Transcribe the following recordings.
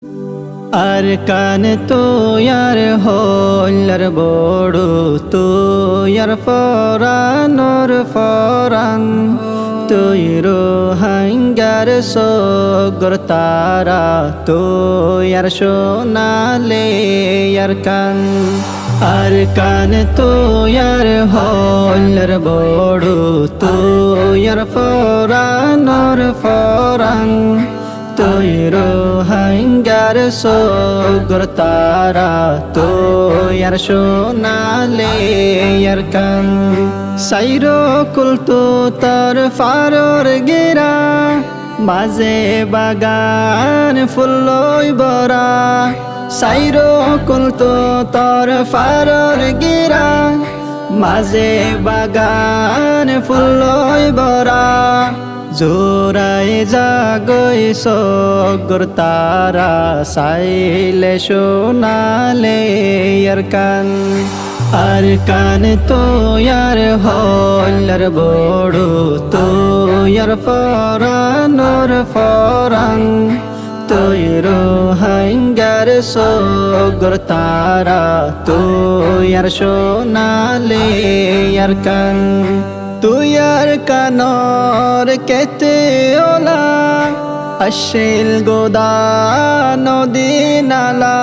আর কান তো ইয়ার হল্লার বড় তো ইয়ার ফরানোর ফরান তুই রোহাঙ্গার সগর তারা তো ইয়ার সোনালে ইয়ার কান আর কান তো ইয়ার হল্লার বড় তো ইয়ার ফরানোর ফরান তুই রোহাঙ্গার সগর তারা তো ইয়ার সোনালে ইয়ার কান সাইরো কুলতো তার ফারর গেরা মাঝে বাগান ফুল্লই বরা সাইরো কুলতো তার ফারর গেরা মাঝে বাগান ফুল্লই বরা জোরায় জাগই সগর তারা সাইলে সোনালে ইয়ার কান আর কান তো ইয়ার হল্লার বড় তো ইয়ার ফরানোর ফরান তুই রোহাঙ্গার সগর তারা তো ইয়ার সোনালে ইয়ার কান তুই আর কানর কেতে ওলা আশিল গোদা নদী নালা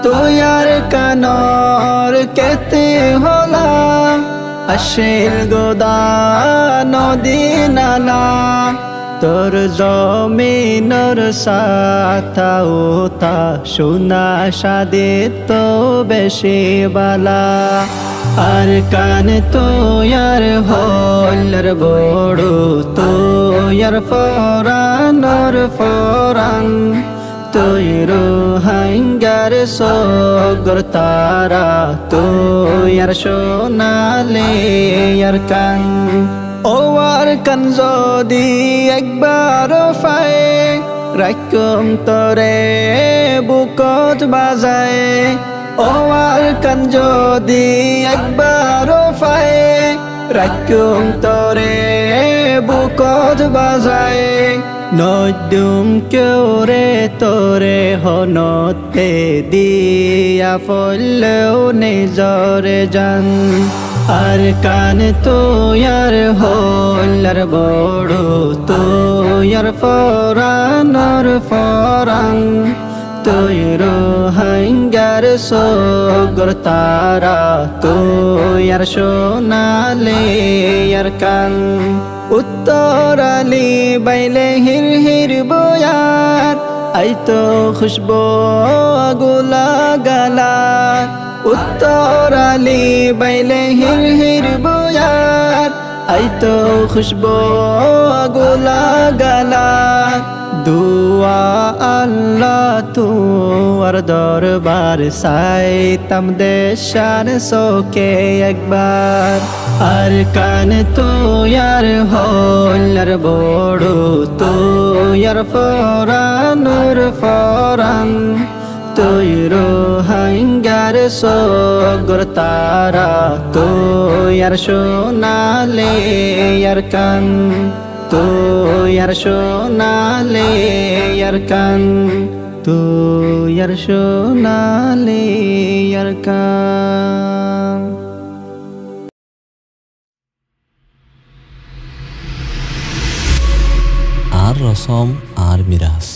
তুই আর কানর কেতে হলা আশিল গোদা নদী নালা তোর জমিনর সাথা ওতা সোনা সাদে তো বেশি বালা আর কান তো ইয়ার হল্লার বড় তো ইয়ার ফরানোর ফরান তুই রোহাঙ্গার সগর তারা তো ইয়ার সোনালে ইয়ার কান ও আর কান যদি একবার পায় রাখুম তরে বুকত বাজায় ও আর কান যদি একবার পায় রাখুম তরে বুকত বাজায় নদুম কেউ রে তোরে হনতে দিয়া ফলেও নিজরে জান আর কান তো ইয়ার হল্লার বড় তো ইয়ার ফরানোর ফরান তুই রোহাঙ্গার সগর তারা তো ইয়ার সোনালে ইয়ার কান উত্তরালি বাইলে হির হির বয়ার আই তো খুশবো গুলা গালা উত্তরালি বাইলে হির হির বয়ার আই তো খুশবো গুলা গালা দুয়া আল্লাহ তুয়ার দরবার সাইতাম দেশান সোকে একবার আর কান তো ইয়ার হল্লার বড় তো ইয়ার ফরানোর ফরান তুই রোহাঙ্গার সগর তারা তো ইয়ার সোনালে ইয়ার কান তো ইয়ার সোনালে ইয়ার কান তো ইয়ার সোনালে ইয়ার কান আর রসম আর মিরাজ